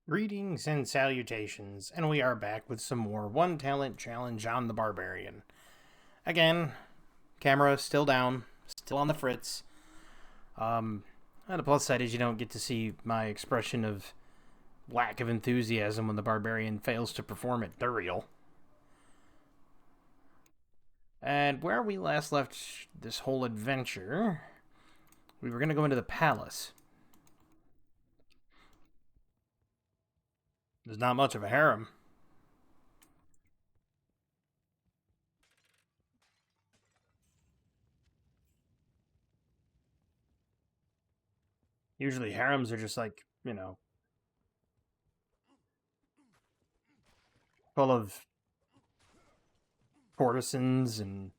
Greetings and salutations, and we are back with some more One Talent Challenge on the Barbarian. Again, camera still down, still on the fritz. And the plus side is you don't get to see my expression of lack of enthusiasm when the Barbarian fails to perform at Duriel. And where we last left this whole adventure, we were going to go into the palace. There's not much of a harem. Usually harems are just like, full of courtesans and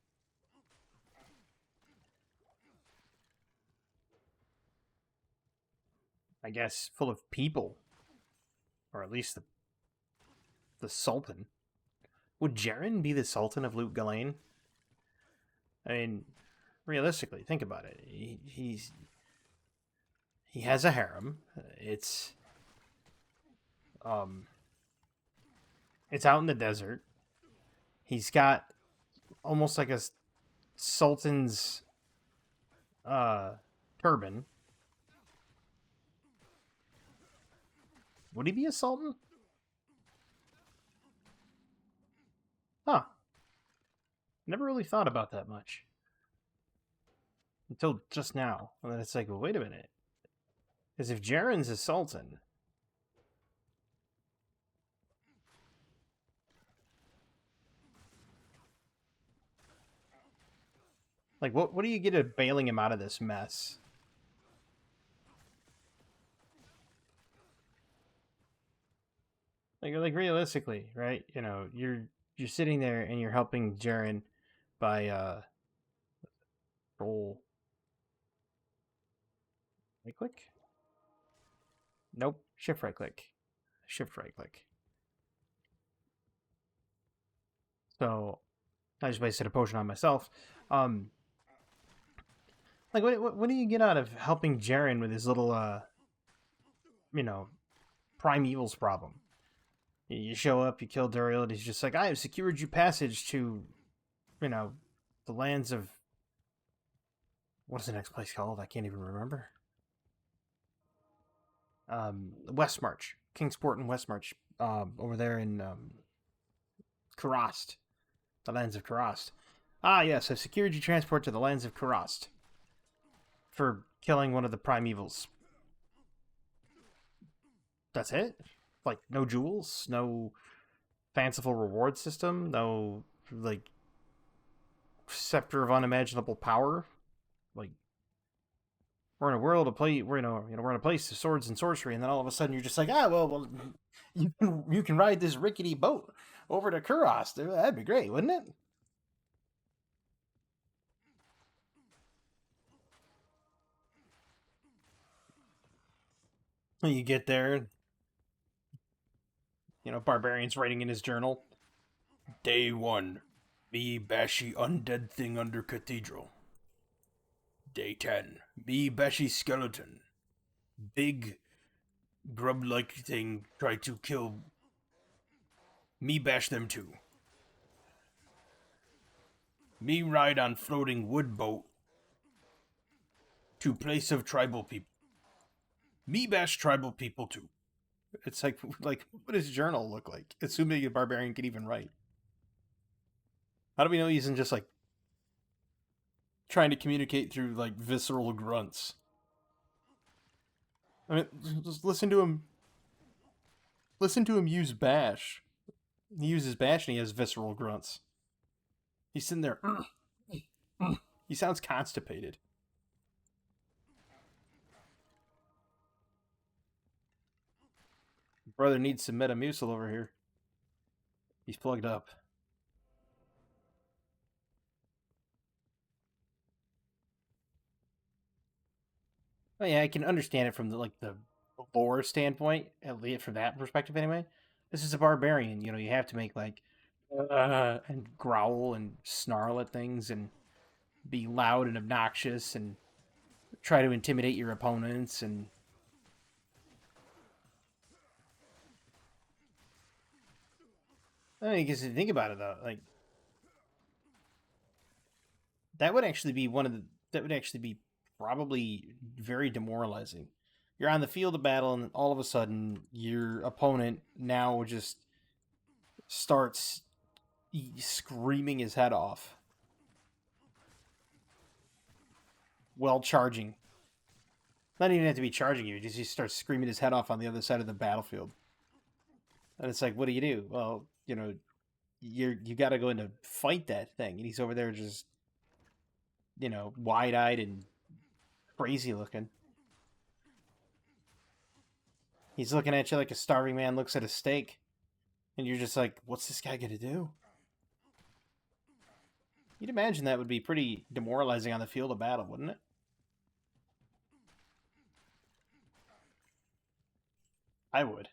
I guess full of people, or at least the Sultan. Would Jaren be the Sultan of Loot Ghislaine? I mean, realistically, think about it. He has a harem. Um it's out in the desert. He's got almost like a sultan's turban. Would he be a sultan? Huh. Never really thought about that much. Until just now. And then it's like, well, wait a minute. Because if Jaren's a sultan, like, what do you get at bailing him out of this mess? Like realistically, right? You're sitting there and you're helping Jaren by roll right click. Nope, shift right click, shift right click. So I just wasted a potion on myself. Like what do you get out of helping Jaren with his little primeval's problem? You show up, you kill Duriel, and he's just like, I have secured you passage to, the lands of... What is the next place called? I can't even remember. Westmarch. Kingsport and Westmarch. Over there in Karast. The lands of Karast. Ah, yes, I've secured you transport to the lands of Karast. For killing one of the primevals. That's it? Like, no jewels? No fanciful reward system? No, like, scepter of unimaginable power? Like, we're in a world of play. We're in a place of swords and sorcery, and then all of a sudden you're just like, well, you can ride this rickety boat over to Kuros. That'd be great, wouldn't it? When you get there, Barbarian's writing in his journal. Day 1. Me bashy undead thing under cathedral. Day 10. Me bashy skeleton. Big grub-like thing try to kill. Me bash them too. Me ride on floating wood boat to place of tribal people. Me bash tribal people too. It's like what does journal look like? Assuming a barbarian can even write. How do we know he isn't just like trying to communicate through like visceral grunts? I mean, just listen to him. Listen to him use bash. He uses bash and he has visceral grunts. He's sitting there. He sounds constipated. Brother needs some Metamucil over here. He's plugged up. Oh yeah, I can understand it from the lore standpoint, at least from that perspective anyway. This is a barbarian, you have to make like and growl and snarl at things and be loud and obnoxious and try to intimidate your opponents and I mean, because if you think about it, though, like that would actually be one of the that would actually be probably very demoralizing. You're on the field of battle, and all of a sudden, your opponent now just starts screaming his head off while charging. Not even have to be charging you; just he starts screaming his head off on the other side of the battlefield. And it's like, what do you do? Well, you got to go in to fight that thing, and he's over there just wide eyed and crazy looking. He's looking at you like a starving man looks at a steak, and you're just like, what's this guy gonna do? You'd imagine that would be pretty demoralizing on the field of battle, wouldn't it? I would.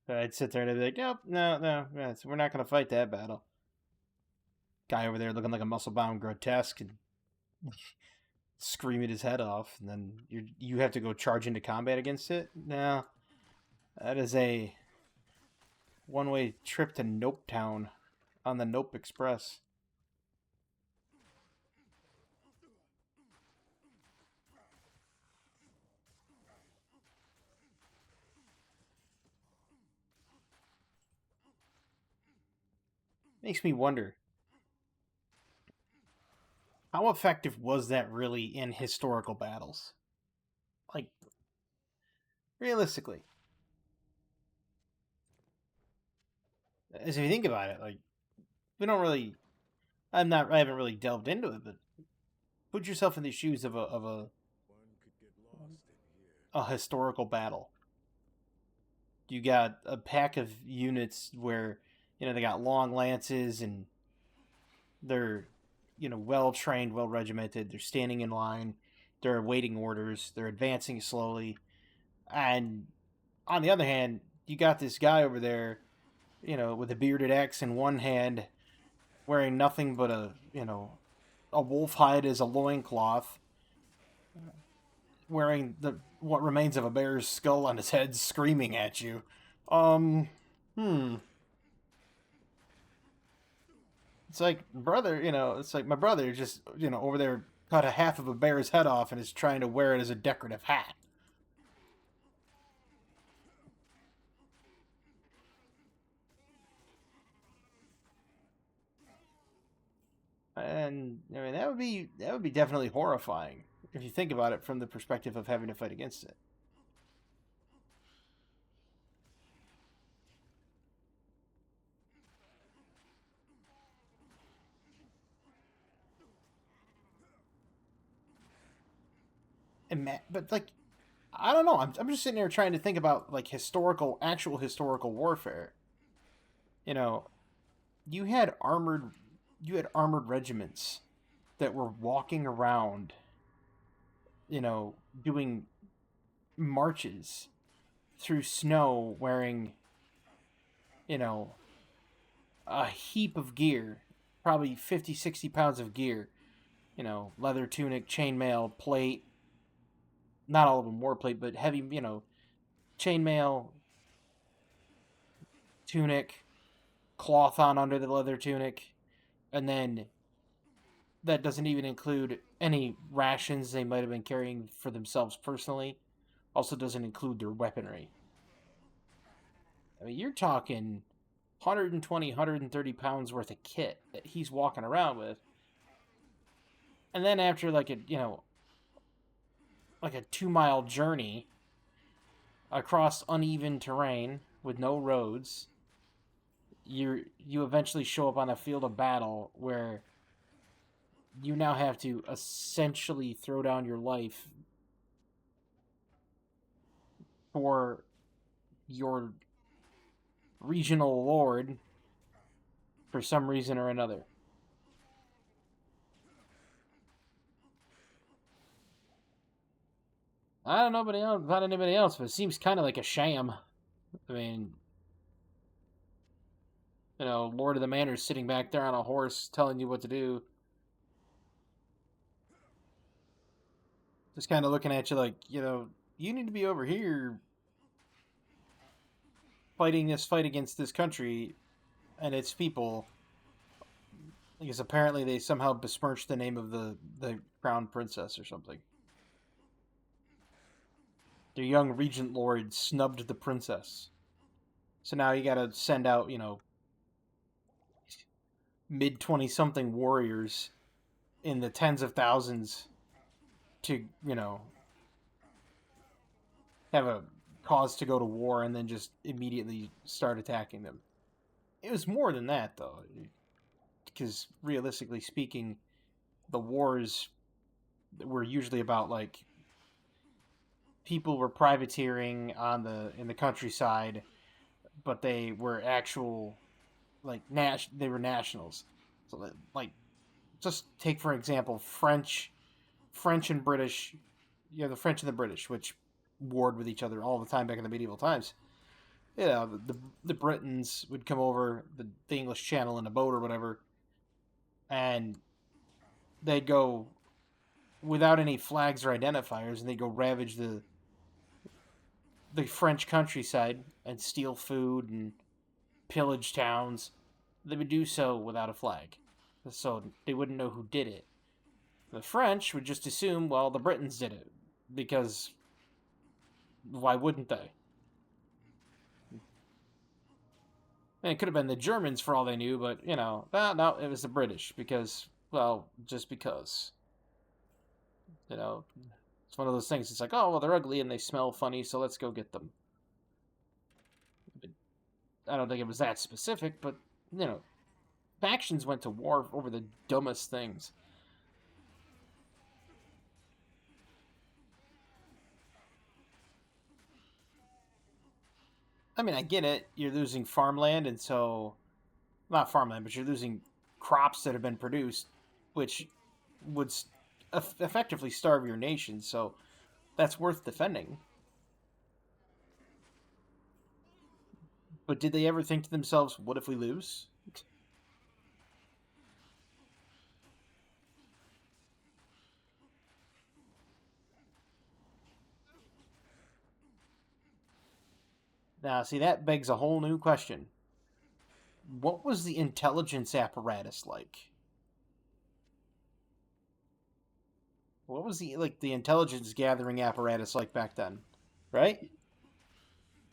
I'd sit there and I'd be like, nope, no, we're not gonna fight that battle. Guy over there looking like a muscle-bound grotesque and screaming his head off, and then you have to go charge into combat against it. No, that is a one-way trip to Nope Town on the Nope Express. Makes me wonder, how effective was that really in historical battles? Like, realistically. As if you think about it, like, we don't really I haven't really delved into it, but put yourself in the shoes of a historical battle. You got a pack of units where they got long lances and they're well trained, well regimented. They're standing in line. They're awaiting orders. They're advancing slowly. And on the other hand, you got this guy over there, with a bearded axe in one hand, wearing nothing but a wolf hide as a loincloth, wearing what remains of a bear's skull on his head, screaming at you. Um, hmm. It's like, brother, it's like my brother just, over there cut a half of a bear's head off and is trying to wear it as a decorative hat. And I mean that would be definitely horrifying if you think about it from the perspective of having to fight against it. But like, I don't know. I'm just sitting here trying to think about like actual historical warfare. You know, you had armored regiments that were walking around, doing marches through snow wearing, you know, a heap of gear, probably 50, 60 pounds of gear, leather tunic, chainmail, plate, not all of them war plate, but heavy, chainmail, tunic, cloth on under the leather tunic, and then that doesn't even include any rations they might have been carrying for themselves personally. Also doesn't include their weaponry. I mean, you're talking 120, 130 pounds worth of kit that he's walking around with. And then after like a 2 mile journey across uneven terrain with no roads, you eventually show up on a field of battle where you now have to essentially throw down your life for your regional lord for some reason or another. I don't know about anybody else, but it seems kind of like a sham. I mean, Lord of the Manor's sitting back there on a horse telling you what to do. Just kind of looking at you like, you need to be over here fighting this fight against this country and its people, because apparently they somehow besmirched the name of the crown princess or something. Their young regent lord snubbed the princess. So now you gotta send out, mid 20 something warriors in the tens of thousands to, have a cause to go to war and then just immediately start attacking them. It was more than that, though, because realistically speaking, the wars were usually about like people were privateering in the countryside, but they were actual like they were nationals. So like just take for example French and British. You have the French and the British, which warred with each other all the time back in the medieval times. The Britons would come over the English Channel in a boat or whatever, and they'd go without any flags or identifiers, and they'd go ravage the French countryside and steal food and pillage towns. They would do so without a flag, so they wouldn't know who did it. The French would just assume, well, the Britons did it, because why wouldn't they? And it could have been the Germans for all they knew, but, no, it was the British, because, well, just because. It's one of those things. It's like, oh, well, they're ugly and they smell funny, so let's go get them. I don't think it was that specific, but, factions went to war over the dumbest things. I mean, I get it. You're losing farmland, and so not farmland, but you're losing crops that have been produced, which would effectively starve your nation. So that's worth defending. But did they ever think to themselves, "What if we lose?" Now, see, that begs a whole new question. What was the intelligence apparatus like? What was the intelligence gathering apparatus like back then? Right?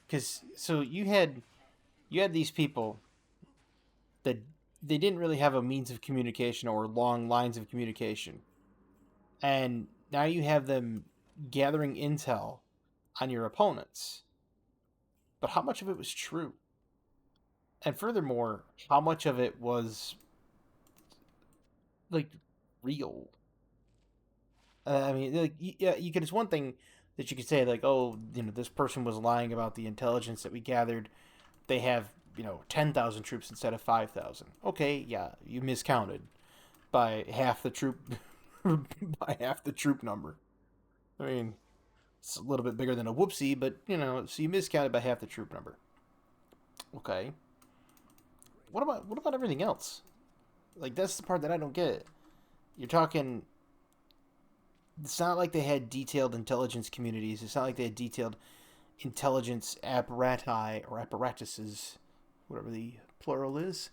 Because so you had these people that they didn't really have a means of communication or long lines of communication. And now you have them gathering intel on your opponents. But how much of it was true? And furthermore, how much of it was like real? I mean, like, yeah, you could. It's one thing that you could say, like, oh, this person was lying about the intelligence that we gathered. They have, 10,000 troops instead of 5,000. Okay, yeah, you miscounted by half the troop, by half the troop number. I mean, it's a little bit bigger than a whoopsie, but so you miscounted by half the troop number. Okay. What about everything else? Like that's the part that I don't get. You're talking. It's not like they had detailed intelligence communities. It's not like they had detailed intelligence apparati or apparatuses, whatever the plural is.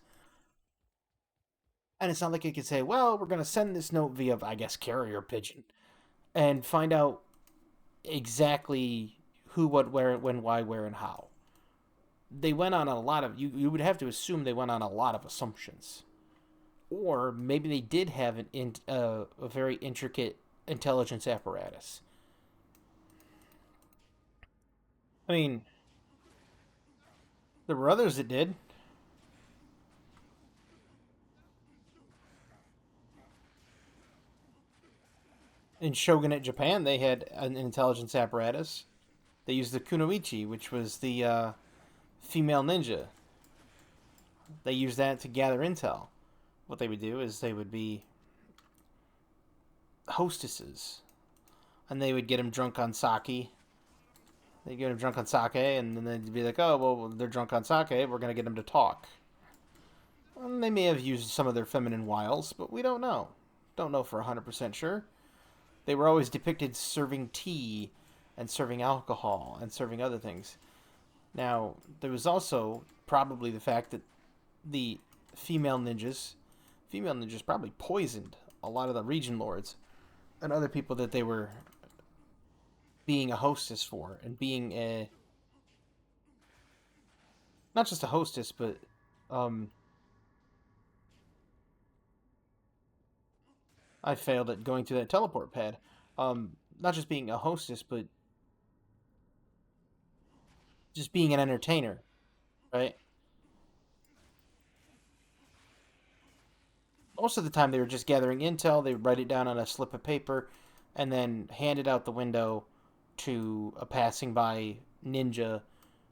And it's not like you could say, well, we're going to send this note via, I guess, carrier pigeon and find out exactly who, what, where, when, why, where, and how. They went on a lot of, you would have to assume they went on a lot of assumptions. Or maybe they did have a very intricate intelligence apparatus. I mean, there were others that did. In Shogunate Japan, they had an intelligence apparatus. They used the kunoichi, which was the female ninja. They used that to gather intel. What they would do is they would be hostesses, and they would get them drunk on sake. They get them drunk on sake, and then they'd be like, "Oh, well, they're drunk on sake. We're gonna get them to talk." And they may have used some of their feminine wiles, but we don't know. Don't know for 100% sure. They were always depicted serving tea and serving alcohol and serving other things. Now, there was also probably the fact that the female ninjas. Female ninjas probably poisoned a lot of the region lords and other people that they were being a hostess for, and being a not just a hostess, but um, I failed at going through that teleport pad. Not just being a hostess, but just being an entertainer, right? Most of the time, they were just gathering intel. They would write it down on a slip of paper, and then hand it out the window to a passing by ninja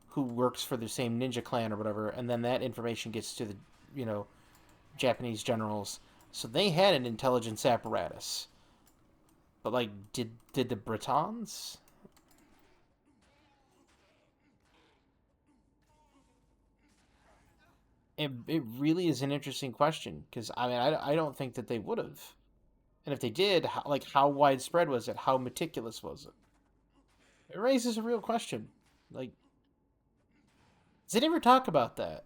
who works for the same ninja clan or whatever, and then that information gets to the you know Japanese generals. So they had an intelligence apparatus. But like, did the Britons? It really is an interesting question, because I mean I don't think that they would have. And if they did, how widespread was it? How meticulous was it? It raises a real question. Like, does it ever talk about that?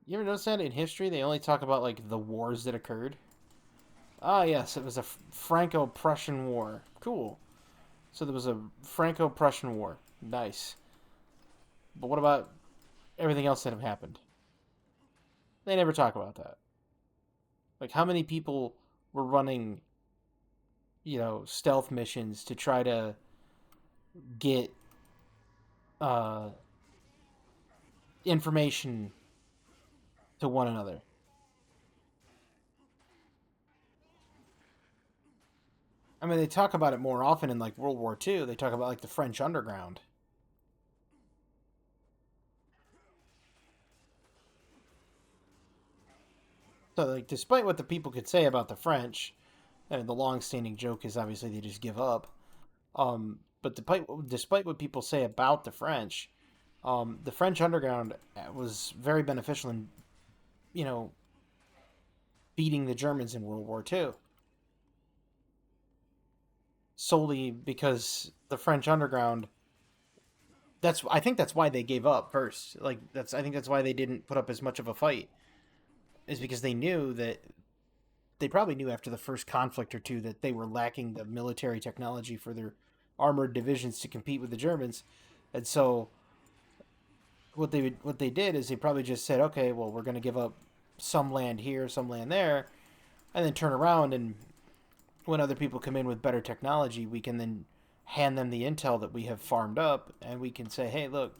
You ever notice that in history they only talk about like the wars that occurred? Ah, yes, it was a Franco-Prussian War. Cool. So there was a Franco-Prussian War. Nice. But what about everything else that have happened? They never talk about that. Like, how many people were running, stealth missions to try to get uh, information to one another? I mean, they talk about it more often in like World War II. They talk about like the French underground. So, like, despite what the people could say about the French, and the long-standing joke is obviously they just give up. But despite what people say about the French underground was very beneficial in, you know, beating the Germans in World War II. Solely because the French underground. I think that's why they gave up first. I think that's why they didn't put up as much of a fight. Is because they knew that they probably knew after the first conflict or two that they were lacking the military technology for their armored divisions to compete with the Germans, and so what they did is they probably just said, okay, well, we're going to give up some land here, some land there, and then turn around, and when other people come in with better technology, we can then hand them the intel that we have farmed up, and we can say, hey, look,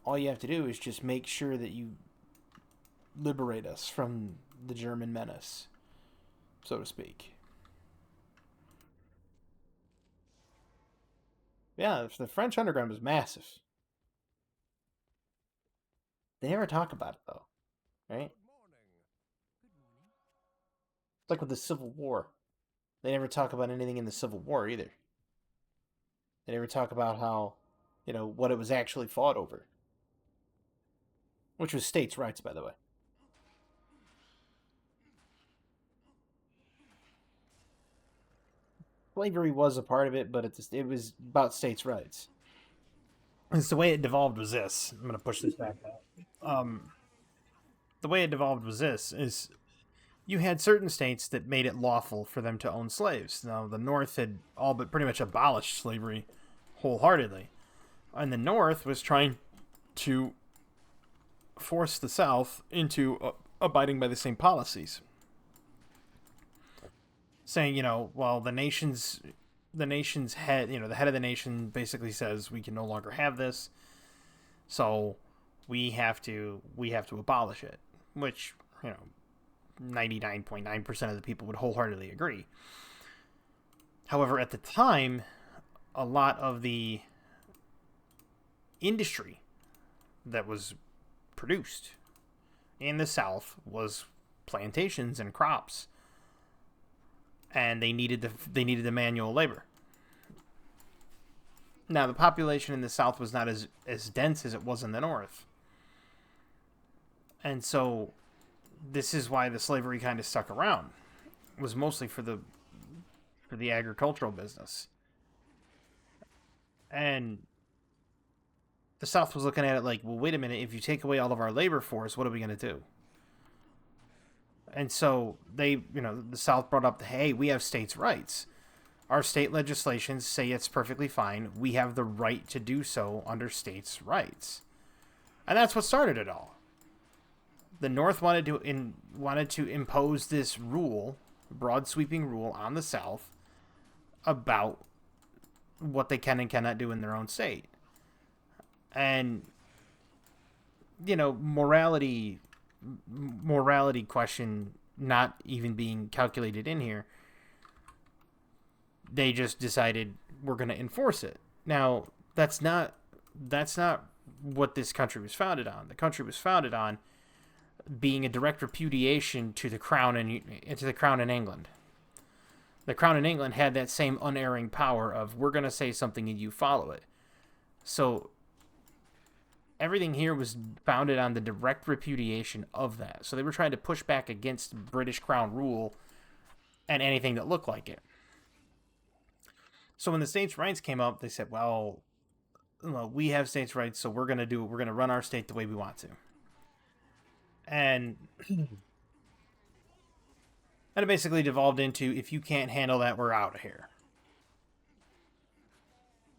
all you have to do is just make sure that you liberate us from the German menace, so to speak. Yeah, the French underground was massive. They never talk about it though, right? It's like with the Civil War. They never talk about anything in the Civil War either. They never talk about how, what it was actually fought over, which was states' rights, by the way. Slavery was a part of it, but it was about states' rights. And the way it devolved was this. I'm going to push this back out. The way it devolved was this: is you had certain states that made it lawful for them to own slaves. Now, the North had all but pretty much abolished slavery wholeheartedly, and the North was trying to force the South into abiding by the same policies, saying, well, the nation's head, the head of the nation basically says we can no longer have this, so we have to abolish it, which 99.9% of the people would wholeheartedly agree. However, at the time, a lot of the industry that was produced in the South was plantations and crops, and they needed the manual labor. Now, the population in the South was not as dense as it was in the North, and so this is why the slavery kind of stuck around. It was mostly for the agricultural business, and the South was looking at it like, well, wait a minute, if you take away all of our labor force, what are we going to do? And so they, the South brought up, hey, we have states' rights. Our state legislations say it's perfectly fine. We have the right to do so under states' rights. And that's what started it all. The North wanted to impose this rule, broad sweeping rule on the South about what they can and cannot do in their own state. And morality question not even being calculated in here. They just decided we're going to enforce it. Now, that's not what this country was founded on. The country was founded on being a direct repudiation to the crown in England. The crown in England had that same unerring power of, we're going to say something and you follow it. So everything here was founded on the direct repudiation of that. So they were trying to push back against British crown rule and anything that looked like it. So when the states' rights came up, they said, well, we have states' rights, so we're going to run our state the way we want to. And it basically devolved into, if you can't handle that, we're out of here.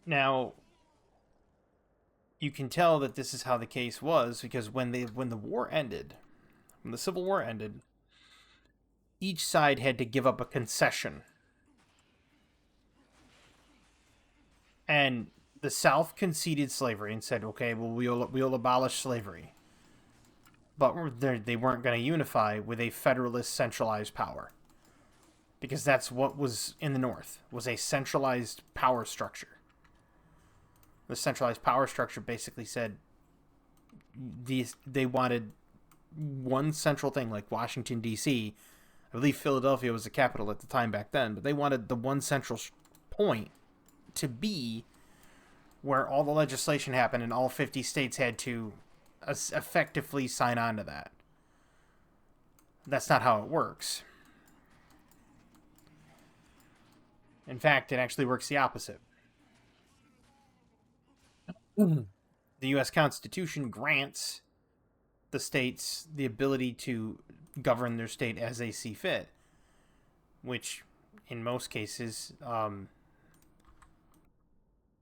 Now, you can tell that this is how the case was, because when the war ended, when the Civil War ended, each side had to give up a concession. And the South conceded slavery and said, okay, well, we'll abolish slavery. But they weren't going to unify with a federalist centralized power. Because that's what was in the North, was a centralized power structure. The centralized power structure basically said they wanted one central thing, like Washington, D.C. I believe Philadelphia was the capital at the time back then, but they wanted the one central point to be where all the legislation happened and all 50 states had to effectively sign on to that. That's not how it works. In fact, it actually works the opposite. The U.S. Constitution grants the states the ability to govern their state as they see fit, which in most cases,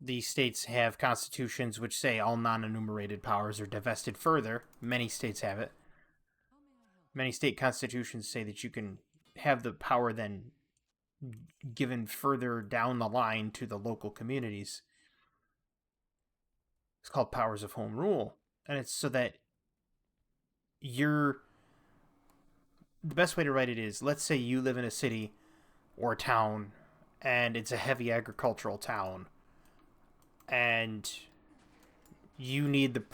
these states have constitutions which say all non-enumerated powers are divested further. Many states have it. Many state constitutions say that you can have the power then given further down the line to the local communities. It's called powers of home rule. And it's so that the best way to write it is, let's say you live in a city or a town and it's a heavy agricultural town, and you need them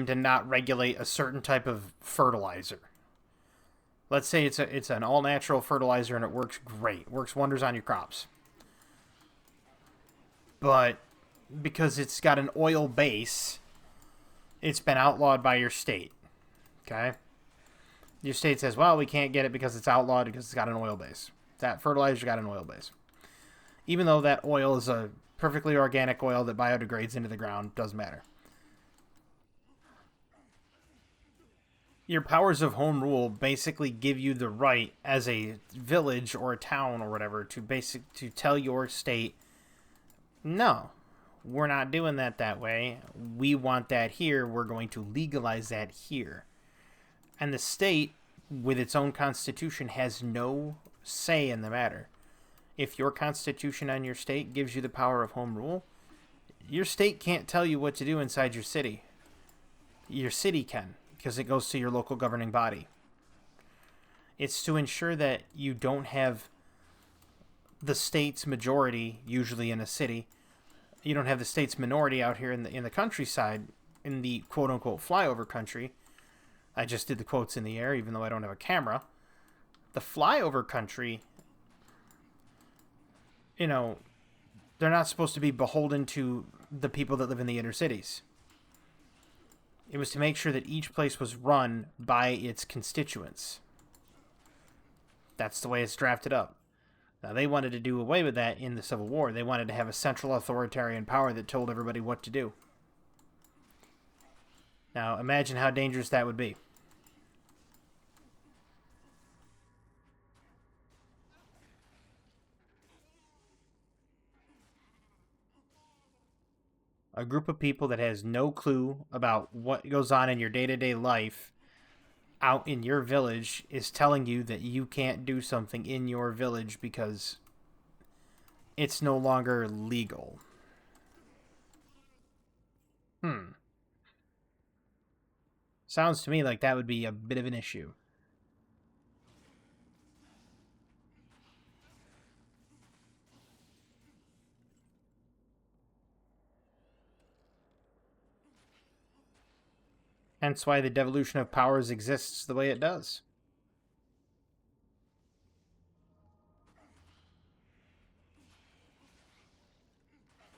to not regulate a certain type of fertilizer. Let's say it's an all-natural fertilizer and it works great. Works wonders on your crops. But because it's got an oil base, it's been outlawed by your state. Okay? Your state says, well, we can't get it because it's outlawed because it's got an oil base. That fertilizer got an oil base. Even though that oil is a perfectly organic oil that biodegrades into the ground, doesn't matter. Your powers of home rule basically give you the right as a village or a town or whatever to tell your state, no, we're not doing that way. We want that here. We're going to legalize that here. And the state, with its own constitution, has no say in the matter. If your constitution on your state gives you the power of home rule, your state can't tell you what to do inside your city. Your city can, because it goes to your local governing body. It's to ensure that you don't have the state's majority, usually in a city. You don't have the state's minority out here in the countryside, in the quote-unquote flyover country. I just did the quotes in the air, even though I don't have a camera. The flyover country, they're not supposed to be beholden to the people that live in the inner cities. It was to make sure that each place was run by its constituents. That's the way it's drafted up. Now, they wanted to do away with that in the Civil War. They wanted to have a central authoritarian power that told everybody what to do. Now, imagine how dangerous that would be. A group of people that has no clue about what goes on in your day-to-day life out in your village is telling you that you can't do something in your village because it's no longer legal. Sounds to me like that would be a bit of an issue. Hence why the devolution of powers exists the way it does.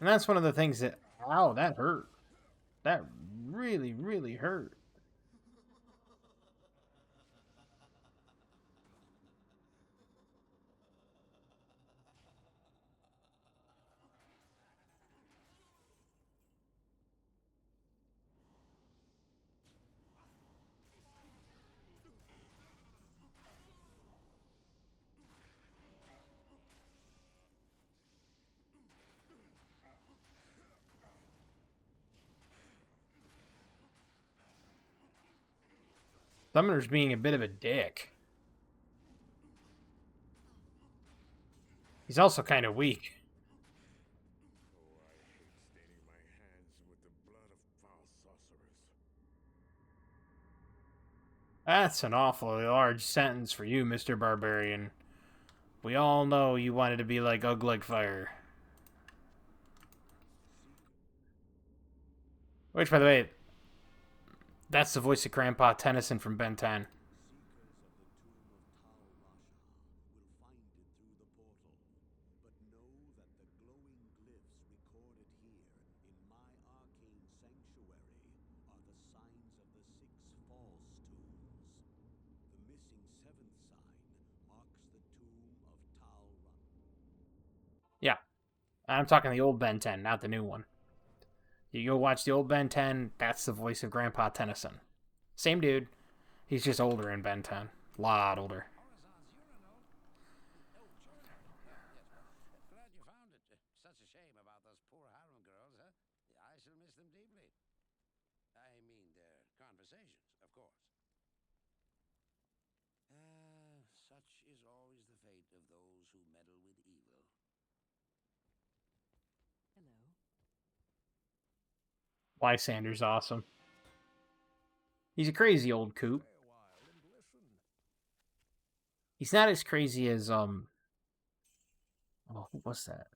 And that's one of the things that... Ow, that hurt. That really, really hurt. Summoner's being a bit of a dick. He's also kind of weak. That's an awfully large sentence for you, Mr. Barbarian. We all know you wanted to be like Ugly-Fire. Which, by the way, that's the voice of Grandpa Tennyson from Ben 10. Yeah, I'm talking the old Ben 10, not the new one. You go watch the old Ben 10, that's the voice of Grandpa Tennyson. Same dude. He's just older in Ben 10. A lot older. Glad you found it. Such a shame about those poor harem girls, huh? I shall miss them deeply. I mean, their conversations, of course. Such is always the fate of those who meddle with evil. Hello. Lysander's awesome. He's a crazy old coot. He's not as crazy as oh, what's that?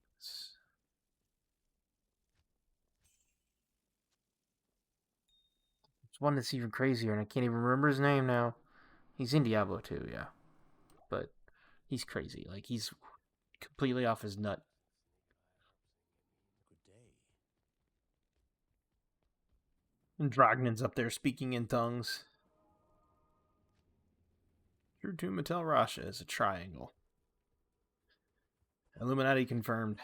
It's one that's even crazier, and I can't even remember his name now. He's in Diablo 2, yeah, but he's crazy. Like, he's completely off his nut. And Dragnan's up there speaking in tongues. True to Mattel Rasha is a triangle. Illuminati confirmed.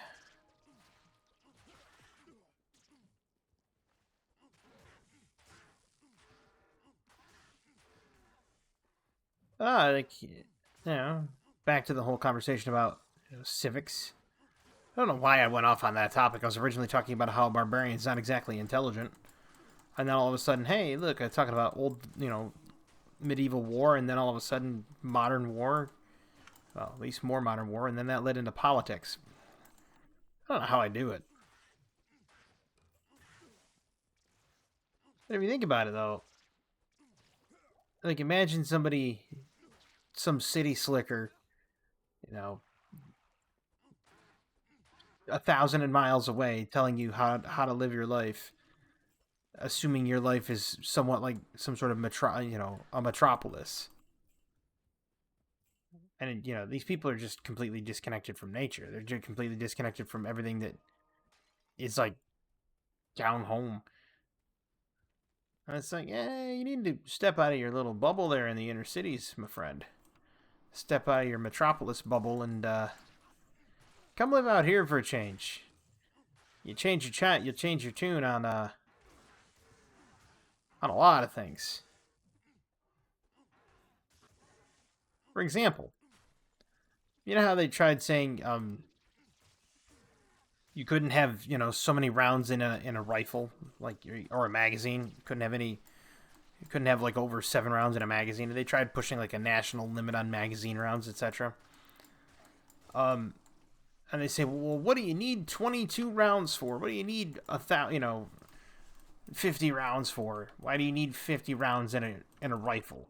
Like, back to the whole conversation about civics. I don't know why I went off on that topic. I was originally talking about how barbarians not exactly intelligent. And then all of a sudden, hey, look, I'm talking about old, medieval war, and then all of a sudden, modern war. Well, at least more modern war, and then that led into politics. I don't know how I do it. But if you think about it, though, like, imagine somebody, some city slicker, 1,000 miles away, telling you how to live your life, assuming your life is somewhat like some sort of a metropolis. And these people are just completely disconnected from nature. They're just completely disconnected from everything that is like down home. And it's like, you need to step out of your little bubble there in the inner cities, my friend. Step out of your metropolis bubble and Come live out here for a change. You change your tune on a lot of things. For example, you know how they tried saying you couldn't have, so many rounds in a rifle, like, or a magazine. You couldn't have like over 7 rounds in a magazine. They tried pushing like a national limit on magazine rounds, etc. And they say, well, what do you need 22 rounds for? What do you need 50 rounds for? Why do you need 50 rounds in a rifle?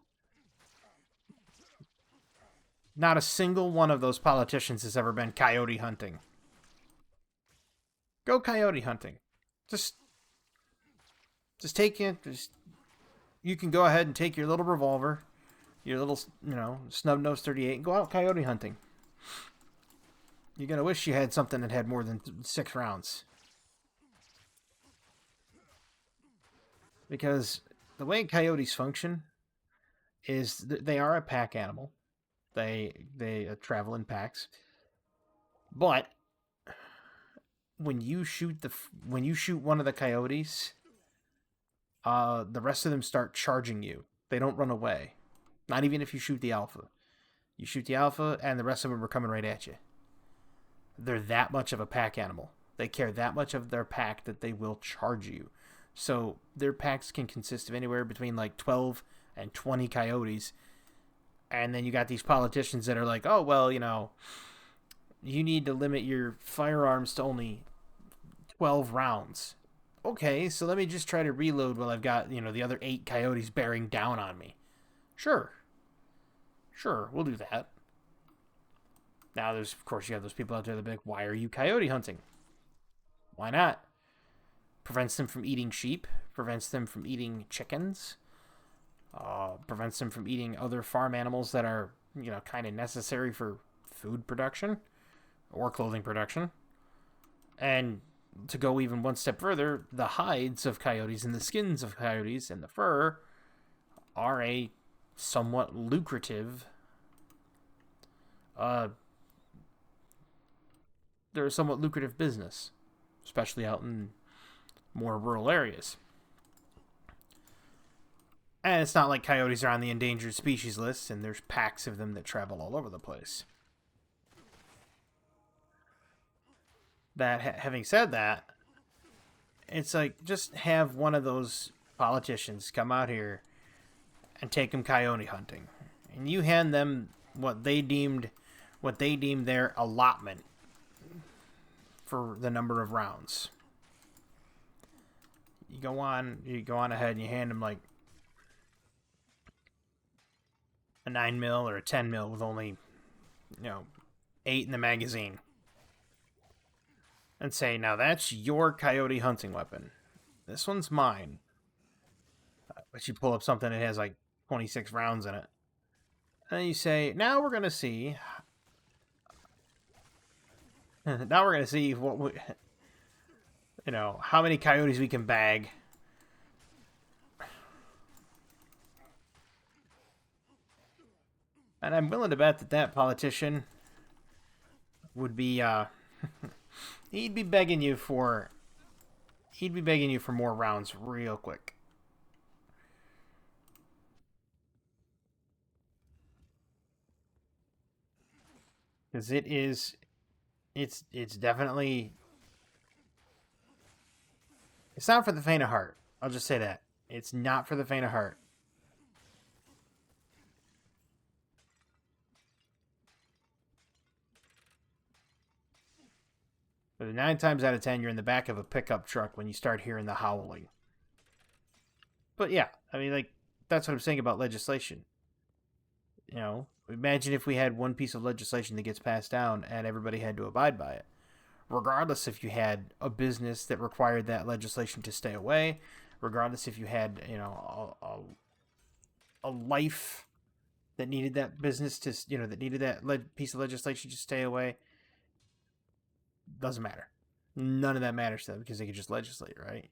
Not a single one of those politicians has ever been coyote hunting. Go coyote hunting. Just take it. You can go ahead and take your little revolver, your little, snub nose 38, and go out coyote hunting. You're gonna wish you had something that had more than 6 rounds. Because the way coyotes function is they are a pack animal. They travel in packs. But when you shoot one of the coyotes, the rest of them start charging you. They don't run away. Not even if you shoot the alpha. You shoot the alpha, and the rest of them are coming right at you. They're that much of a pack animal. They care that much of their pack that they will charge you. So their packs can consist of anywhere between like 12 and 20 coyotes. And then you got these politicians that are like, oh, well, you need to limit your firearms to only 12 rounds. Okay, so let me just try to reload while I've got, the other 8 coyotes bearing down on me. Sure, we'll do that. Now, of course, you have those people out there that are like, why are you coyote hunting? Why not? Prevents them from eating sheep, prevents them from eating chickens, prevents them from eating other farm animals that are, kind of necessary for food production or clothing production. And to go even one step further, the hides of coyotes and the skins of coyotes and the fur are a somewhat lucrative they're a somewhat lucrative business, especially out in more rural areas. And it's not like coyotes are on the endangered species list and there's packs of them that travel all over the place. Having said that, it's like, just have one of those politicians come out here and take them coyote hunting, and you hand them what they deemed their allotment for the number of rounds. You go on ahead and you hand them like a 9mm or a 10mm with only 8 in the magazine, and say, now that's your coyote hunting weapon. This one's mine. But you pull up something that has like 26 rounds in it. And then you say, now we're going to see what how many coyotes we can bag. And I'm willing to bet that politician would be he'd be begging you for more rounds real quick. Because it's definitely, it's not for the faint of heart. I'll just say that. It's not for the faint of heart. But 9 times out of 10, you're in the back of a pickup truck when you start hearing the howling. But yeah, I mean, like, that's what I'm saying about legislation. Imagine if we had one piece of legislation that gets passed down and everybody had to abide by it. Regardless if you had a business that required that legislation to stay away, regardless if you had, a life that needed that business to, that needed that piece of legislation to stay away, doesn't matter. None of that matters to them because they could just legislate, right?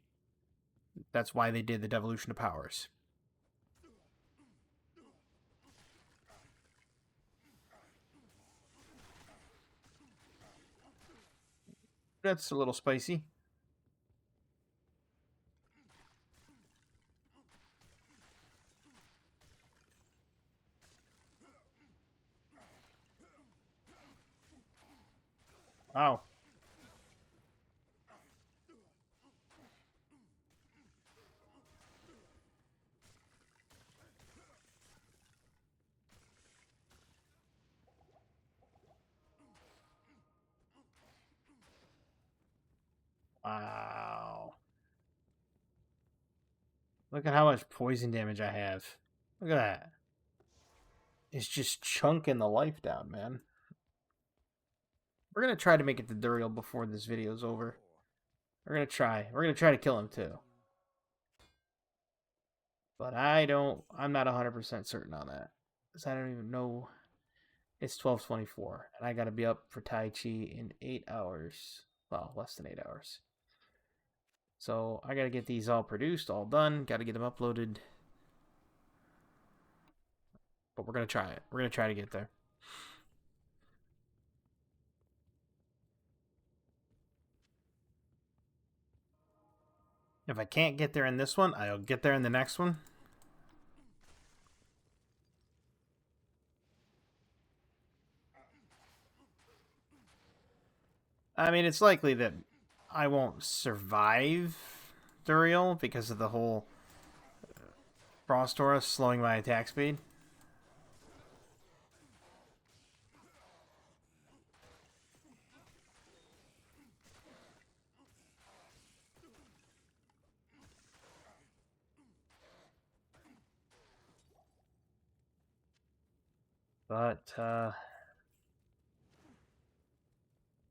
That's why they did the devolution of powers. That's a little spicy. Wow. Wow. Look at how much poison damage I have. Look at that. It's just chunking the life down, man. We're gonna try to make it to Duriel before this video's over. We're gonna try. We're gonna try to kill him too. But I'm not 100% certain on that. Because I don't even know. It's 12:24. And I gotta be up for Tai Chi in 8 hours. Well, less than 8 hours. So I gotta get these all produced, all done. Gotta get them uploaded. But we're gonna try it. We're gonna try to get there. If I can't get there in this one, I'll get there in the next one. I mean, it's likely that I won't survive Duriel because of the whole Frost Aura slowing my attack speed. But,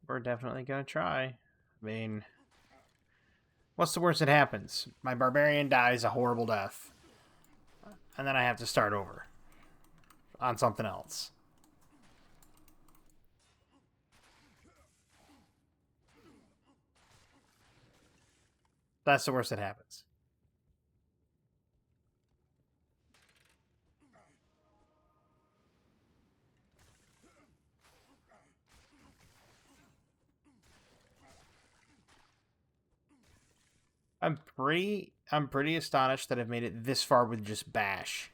we're definitely gonna try. I mean, what's the worst that happens? My barbarian dies a horrible death. And then I have to start over. On something else. That's the worst that happens. I'm pretty astonished that I've made it this far with just Bash.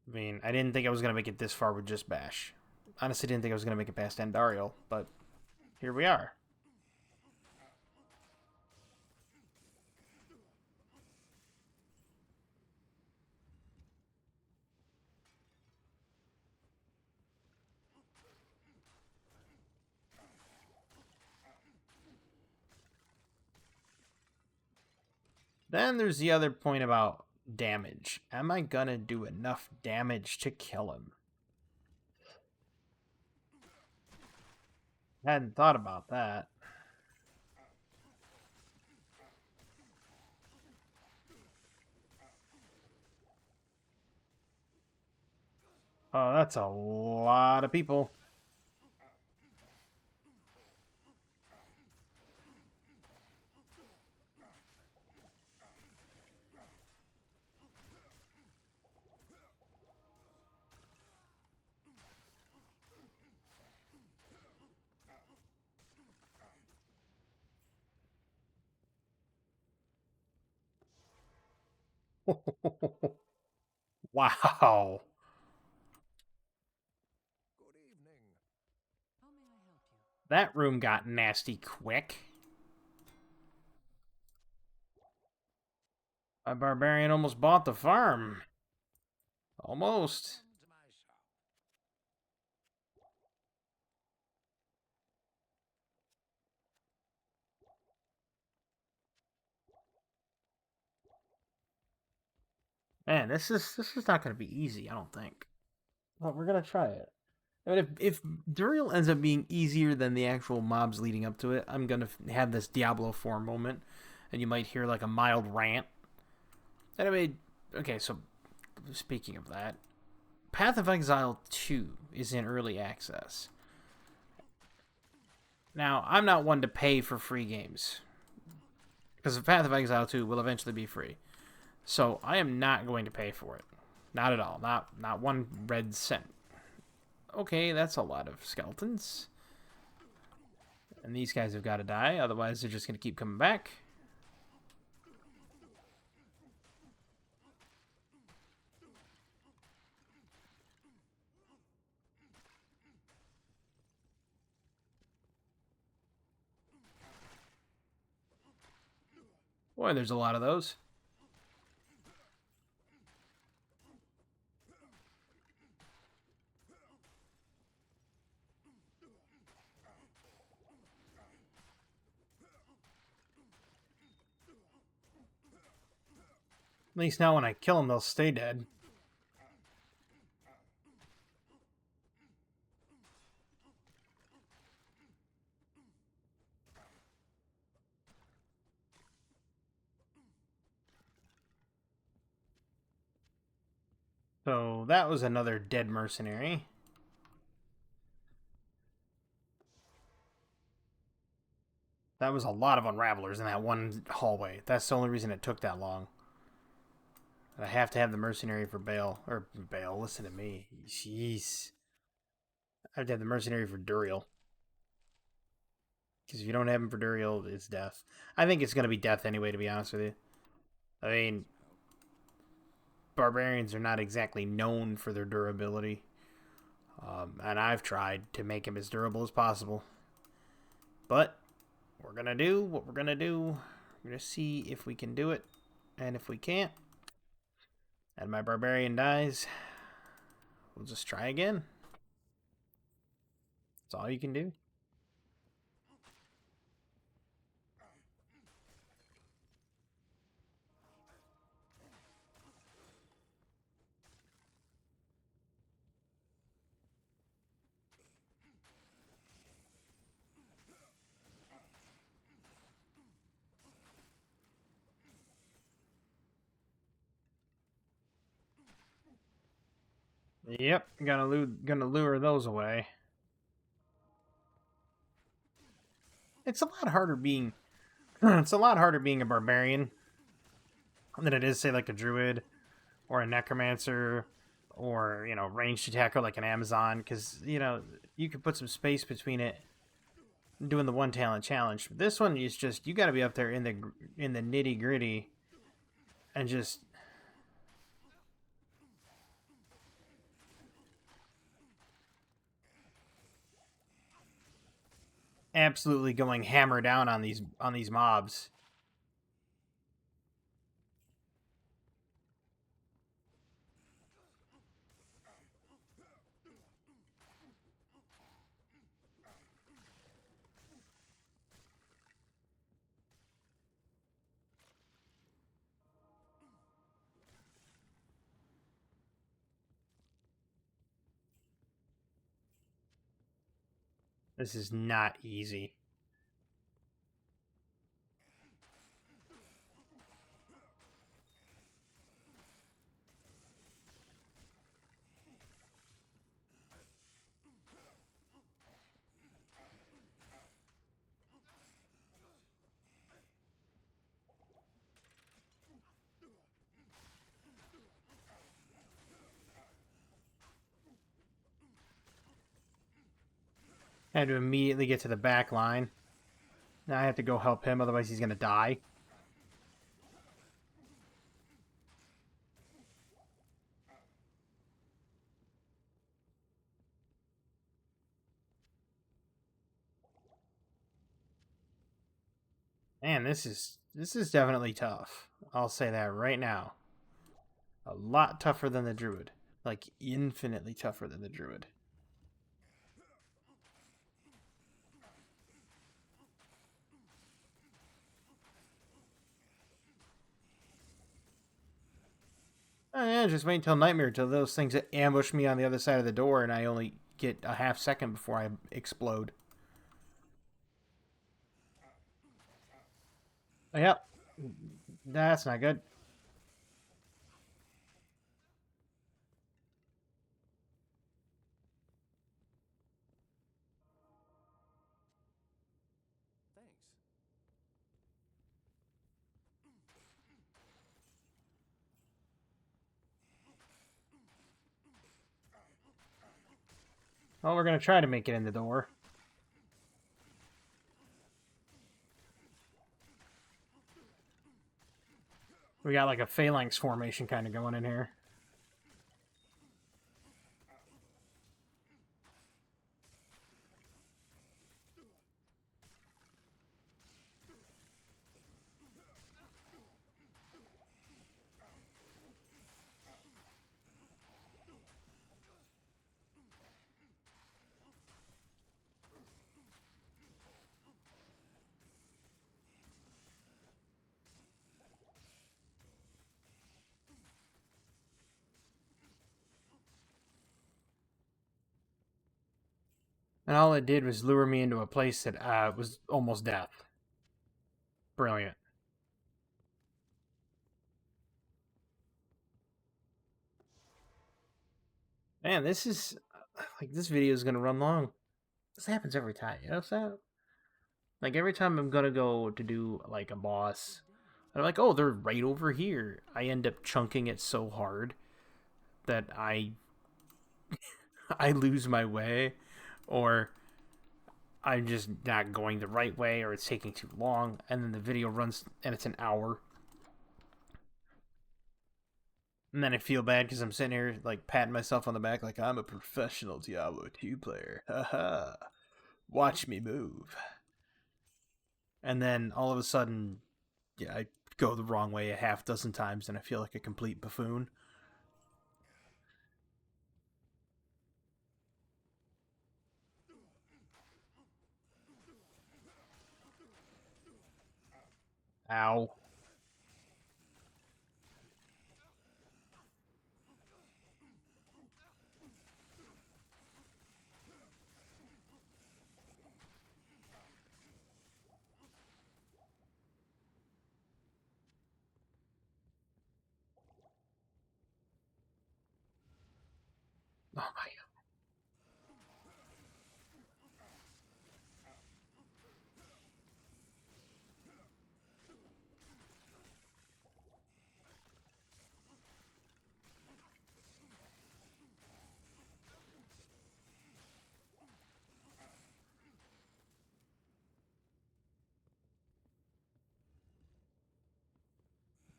I mean, I didn't think I was gonna make it this far with just Bash. Honestly, didn't think I was gonna make it past Andariel, but here we are. Then there's the other point about damage. Am I gonna do enough damage to kill him? I hadn't thought about that. Oh, that's a lot of people. Wow. Good evening. How may I help you? That room got nasty quick. My barbarian almost bought the farm. Almost. Come to my shop. Man, this is not going to be easy, I don't think. But we're going to try it. I mean, if Duriel ends up being easier than the actual mobs leading up to it, I'm going to have this Diablo 4 moment, and you might hear like a mild rant. And I mean, okay, so speaking of that, Path of Exile 2 is in early access. Now, I'm not one to pay for free games, because Path of Exile 2 will eventually be free. So I am not going to pay for it. Not at all. Not one red cent. Okay, that's a lot of skeletons. And these guys have got to die, otherwise they're just going to keep coming back. Boy, there's a lot of those. At least now when I kill them, they'll stay dead. So that was another dead mercenary. That was a lot of unravelers in that one hallway. That's the only reason it took that long. I have to have the mercenary for Bale. Or Bale, listen to me. Jeez. I have to have the mercenary for Duriel. Because if you don't have him for Duriel, it's death. I think it's going to be death anyway, to be honest with you. I mean, barbarians are not exactly known for their durability. And I've tried to make him as durable as possible. But we're going to do what we're going to do. We're going to see if we can do it. And if we can't, and my barbarian dies, we'll just try again. That's all you can do. Yep, gonna lure those away. It's a lot harder being it's a lot harder being a barbarian than it is, say, like a druid or a necromancer or, you know, ranged attacker like an Amazon, because, you know, you could put some space between it doing the one talent challenge. This one is just, you got to be up there in the nitty gritty and just absolutely going hammer down on these mobs. This is not easy. I had to immediately get to the back line. Now I have to go help him, otherwise he's going to die. Man, this is definitely tough. I'll say that right now. A lot tougher than the druid. Like, infinitely tougher than the druid. Oh yeah, just wait until Nightmare, till those things ambush me on the other side of the door and I only get a half second before I explode. Yep. That's not good. Thanks. Well, we're going to try to make it in the door. We got like a phalanx formation kind of going in here. And all it did was lure me into a place that was almost death. Brilliant. Man, this is... Like, this video is going to run long. This happens every time, you know what I'm saying? Like, every time I'm going to go to do, like, a boss, I'm like, oh, they're right over here. I end up chunking it so hard that I lose my way, or I'm just not going the right way, or it's taking too long, and then the video runs, and it's an hour. And then I feel bad because I'm sitting here, like, patting myself on the back like I'm a professional Diablo 2 player. Haha. Watch me move. And then all of a sudden, yeah, I go the wrong way a half dozen times and I feel like a complete buffoon. Ow. Oh my god.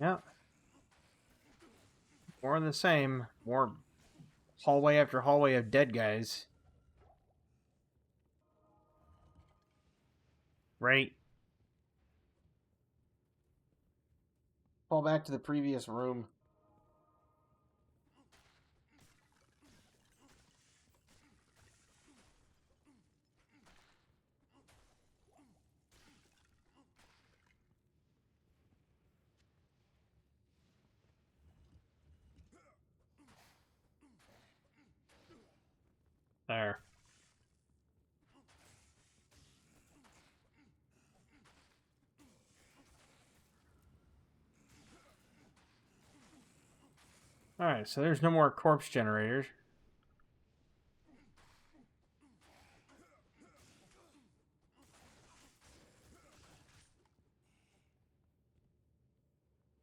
Yeah. More of the same. More hallway after hallway of dead guys. Right. Fall back to the previous room. There. Alright, so there's no more corpse generators.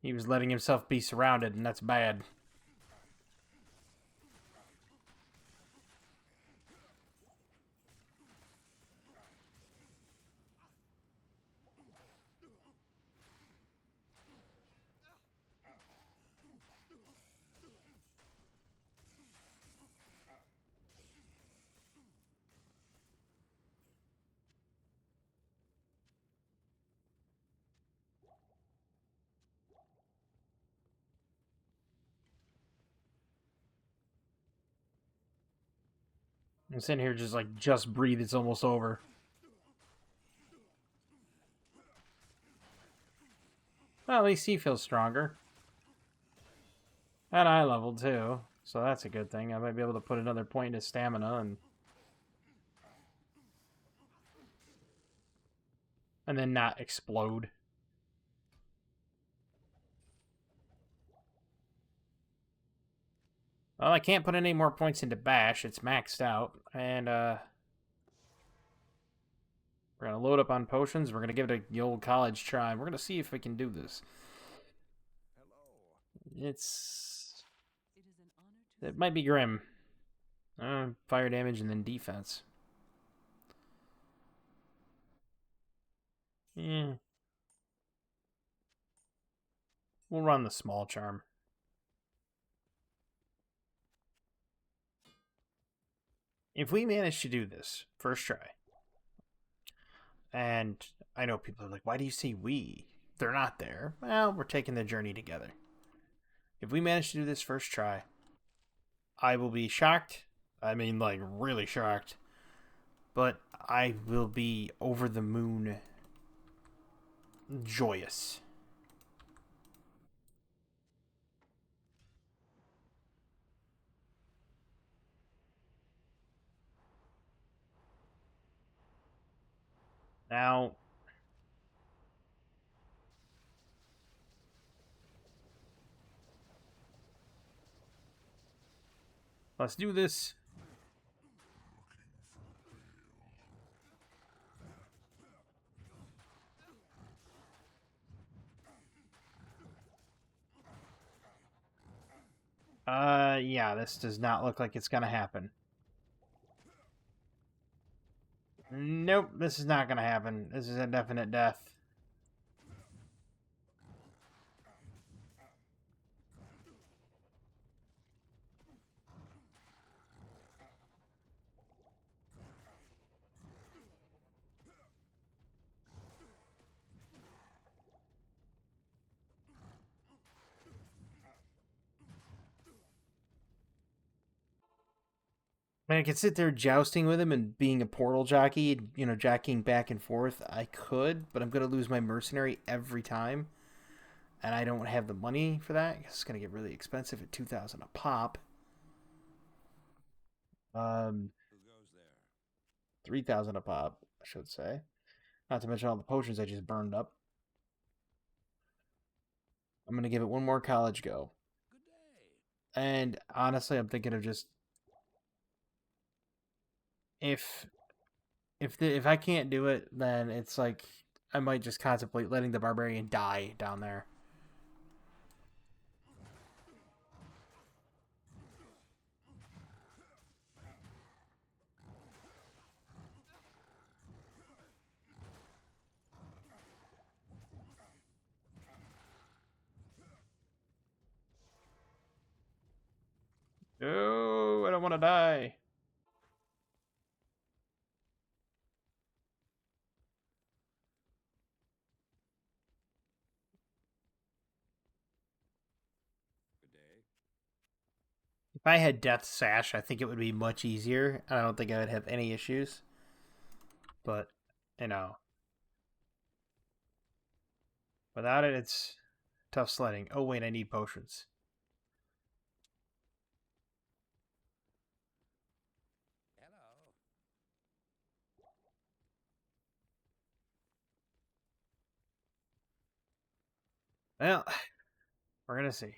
He was letting himself be surrounded, and that's bad. I'm sitting here just like, just breathe, it's almost over. Well, at least he feels stronger. And I leveled too, so that's a good thing. I might be able to put another point into stamina and then not explode. Well, I can't put any more points into Bash. It's maxed out. And, we're going to load up on potions. We're going to give it the old college try. We're going to see if we can do this. It's... It is an honor to It might be grim. Fire damage and then defense. Yeah. We'll run the small charm. If we manage to do this first try, and I know people are like, why do you say we? They're not there. Well, we're taking the journey together. If we manage to do this first try, I will be shocked. I mean, like, really shocked. But I will be over the moon joyous. Now, let's do this. Yeah, this does not look like it's gonna happen. Nope, this is not gonna happen. This is a definite death. I mean, I could sit there jousting with him and being a portal jockey, you know, jockeying back and forth. I could, but I'm going to lose my mercenary every time. And I don't have the money for that. It's going to get really expensive at 2,000 a pop. Who goes there? 3,000 a pop, I should say. Not to mention all the potions I just burned up. I'm going to give it one more college go. Good day. And honestly, I'm thinking of just if I can't do it, then it's like I might just contemplate letting the barbarian die down there. Oh, I don't want to die. Good day. If I had Death Sash, I think it would be much easier. I don't think I would have any issues. But, you know, without it, it's tough sledding. Oh, wait, I need potions. Hello. Well, we're going to see.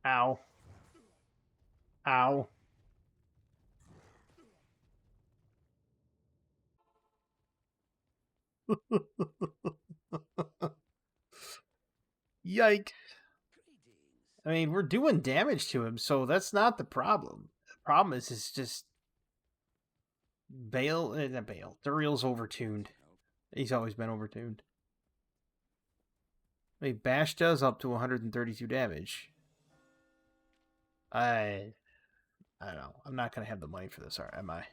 Ow. Ow. Yike. Greetings. I mean, we're doing damage to him, so that's not the problem. The problem is it's just not Bale. Duriel's overtuned. Help. He's always been overtuned. I mean, Bash does up to 132 damage. I don't know. I'm not gonna have the money for this, am I?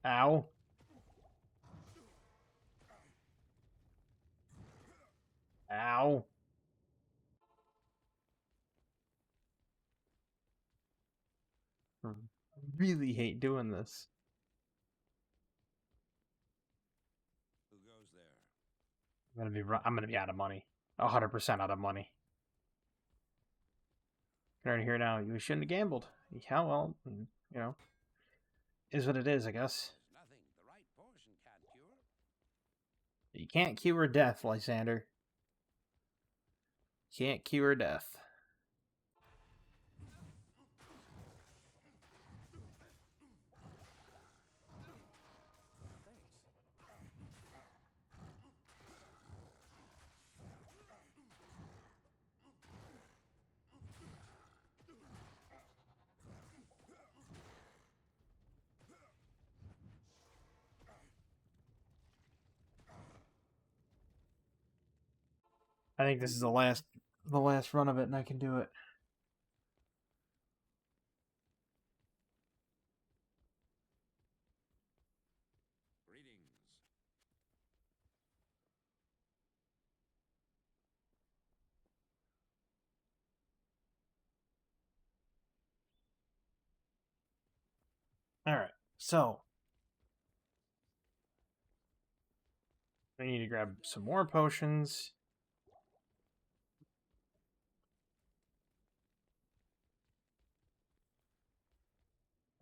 Ow. Ow. I really hate doing this. Who goes there? I'm gonna be out of money. 100% out of money. Can already hear now. You shouldn't have gambled. Yeah, well, you know, is what it is, I guess. There's nothing the right potion can't cure. You can't cure death, Lysander. Can't cure death. I think this is the last run of it, and I can do it. Greetings. All right, so I need to grab some more potions.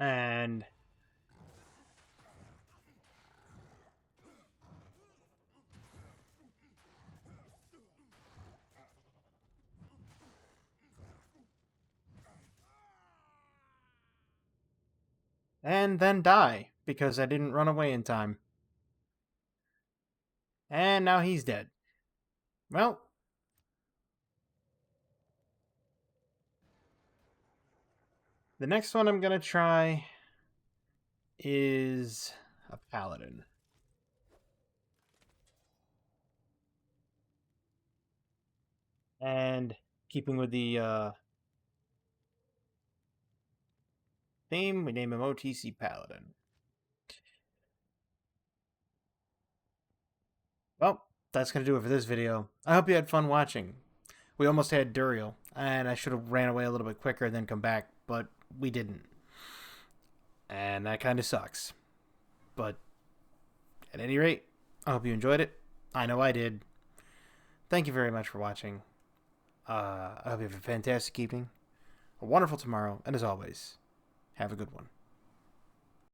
And then die because I didn't run away in time. And now he's dead. Well, the next one I'm gonna try is a paladin. And keeping with the theme, we name him OTC Paladin. Well, that's going to do it for this video. I hope you had fun watching. We almost had Duriel, and I should have ran away a little bit quicker and then come back, but we didn't. And that kind of sucks. But at any rate, I hope you enjoyed it. I know I did. Thank you very much for watching. I hope you have a fantastic evening, a wonderful tomorrow, and as always, have a good one.